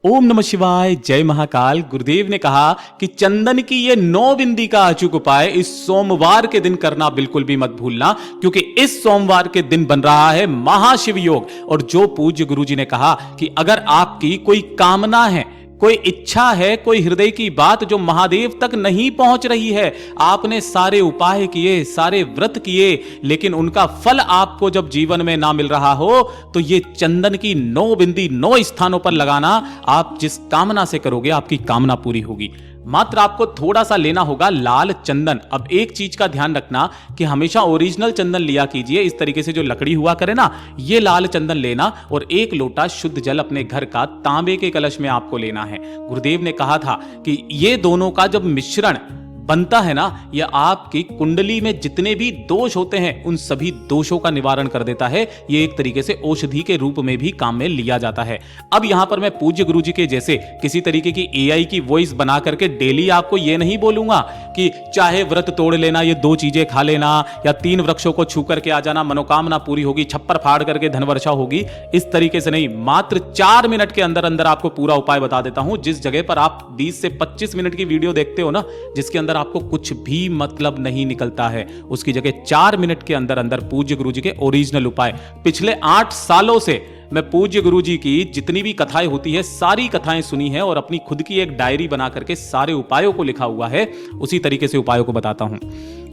ओम नमः शिवाय, जय महाकाल। गुरुदेव ने कहा कि चंदन की ये 9 बिंदी का अचूक उपाय इस सोमवार के दिन करना बिल्कुल भी मत भूलना, क्योंकि इस सोमवार के दिन बन रहा है महाशिव योग। और जो पूज्य गुरुजी ने कहा कि अगर आपकी कोई कामना है, कोई इच्छा है, कोई हृदय की बात जो महादेव तक नहीं पहुंच रही है, आपने सारे उपाय किए, सारे व्रत किए, लेकिन उनका फल आपको जब जीवन में ना मिल रहा हो, तो ये चंदन की 9 बिंदी 9 स्थानों पर लगाना, आप जिस कामना से करोगे आपकी कामना पूरी होगी। मात्र आपको थोड़ा सा लेना होगा लाल चंदन। अब एक चीज का ध्यान रखना कि हमेशा ओरिजिनल चंदन लिया कीजिए, इस तरीके से जो लकड़ी हुआ करे ना, ये लाल चंदन लेना। और 1 लोटा शुद्ध जल अपने घर का तांबे के कलश में आपको लेना है। गुरुदेव ने कहा था कि ये दोनों का जब मिश्रण बनता है ना, यह आपकी कुंडली में जितने भी दोष होते हैं उन सभी दोषों का निवारण कर देता है। यह एक तरीके से औषधि के रूप में भी काम में लिया जाता है। अब यहां पर मैं पूज्य गुरुजी के जैसे किसी तरीके की एआई की वॉइस बना करके डेली आपको यह नहीं बोलूंगा कि चाहे व्रत तोड़ लेना, ये 2 चीजें खा लेना, या 3 वृक्षों को छू करके आ जाना, मनोकामना पूरी होगी, छप्पर फाड़ करके धन वर्षा होगी। इस तरीके से नहीं, मात्र 4 मिनट के अंदर अंदर आपको पूरा उपाय बता देता हूं। जिस जगह पर आप 20 से 25 मिनट की वीडियो देखते हो ना, जिसके अंदर आपको कुछ भी मतलब नहीं निकलता है, उसकी जगह 4 मिनट के अंदर अंदर पूज्य गुरुजी के ओरिजिनल उपाय। पिछले 8 सालों से मैं पूज्य गुरुजी की जितनी भी कथाएं होती है, सारी कथाएं सुनी है और अपनी खुद की एक डायरी बना करके सारे उपायों को लिखा हुआ है। उसी तरीके से उपायों को बताता हूं।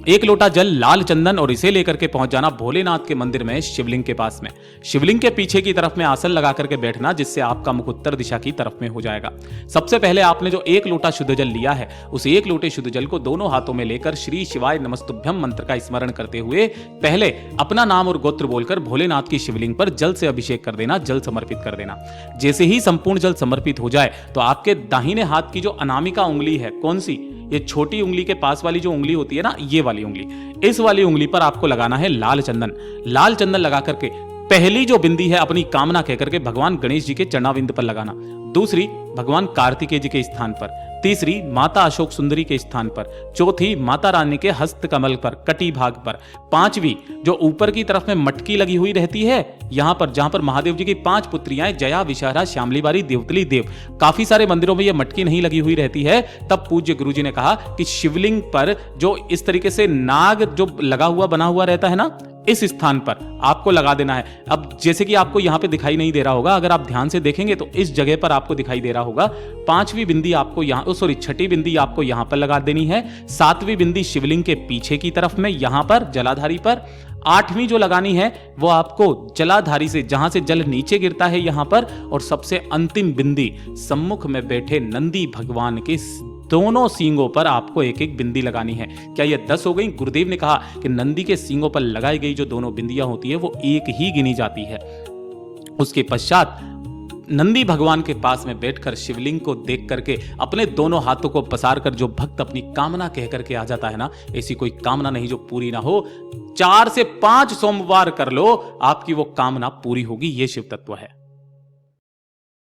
1 लोटा जल, लाल चंदन, और इसे लेकर के पहुंच जाना भोलेनाथ के मंदिर में शिवलिंग के पास में। शिवलिंग के पीछे की तरफ में आसन लगा करके बैठना, जिससे आपका मुख उत्तर दिशा की तरफ में हो जाएगा। सबसे पहले आपने जो 1 लोटा शुद्ध जल लिया है, उस 1 लोटे शुद्ध जल को दोनों हाथों में लेकर श्री शिवाय नमस्तुभ्यम मंत्र का स्मरण करते हुए पहले अपना नाम और गोत्र बोलकर भोलेनाथ की शिवलिंग पर जल से अभिषेक कर देना, जल समर्पित कर देना। जैसे ही संपूर्ण जल समर्पित हो जाए, तो आपके दाहिने हाथ की जो अनामिका उंगली है, कौन सी, ये छोटी उंगली के पास वाली जो उंगली होती है ना, ये वाली उंगली, इस वाली उंगली पर आपको लगाना है लाल चंदन। लाल चंदन लगा करके पहली जो बिंदी है अपनी कामना कहकर के भगवान गणेश जी के चरणाविंद पर लगाना, दूसरी भगवान कार्तिकेय जी के स्थान पर, तीसरी माता अशोक सुंदरी के स्थान पर, चौथी माता रानी के हस्त कमल पर, कटी भाग पर, 5वीं जो ऊपर की तरफ में मटकी लगी हुई रहती है, यहां पर जहां पर महादेव जी की 5 पुत्रियां जया, विशाखा, श्यामली बारी, देवतली देव, काफी सारे मंदिरों में यह मटकी नहीं लगी हुई रहती है। तब पूज्य गुरुजी ने कहा कि शिवलिंग पर जो इस तरीके से नाग जो लगा हुआ बना हुआ रहता है ना, इस स्थान पर आपको लगा देना है। अब जैसे कि आपको यहां पे दिखाई नहीं दे रहा होगा, अगर आप ध्यान से देखेंगे तो इस जगह पर आपको दिखाई दे रहा होगा। 5वीं बिंदी आपको यहां, सॉरी 6ठी बिंदी आपको यहां पर लगा देनी है। 7वीं बिंदी शिवलिंग के पीछे की तरफ में यहां पर जलाधारी पर। 8वीं जो लगानी है वो आपको जलाधारी से, जहां से जल नीचे गिरता है यहां पर। और सबसे अंतिम बिंदी सम्मुख में बैठे नंदी भगवान के दोनों सींगों पर आपको 1-1 बिंदी लगानी है। क्या ये 10 हो गई? गुरुदेव ने कहा कि नंदी के सींगों पर लगाई गई जो दोनों बिंदियां होती है वो 1 ही गिनी जाती है। उसके पश्चात नंदी भगवान के पास में बैठकर शिवलिंग को देख करके अपने दोनों हाथों को पसार कर जो भक्त अपनी कामना कह करके आ जाता है ना, ऐसी कोई कामना नहीं जो पूरी ना हो। 4 से 5 सोमवार कर लो, आपकी वो कामना पूरी होगी। ये शिव तत्व है।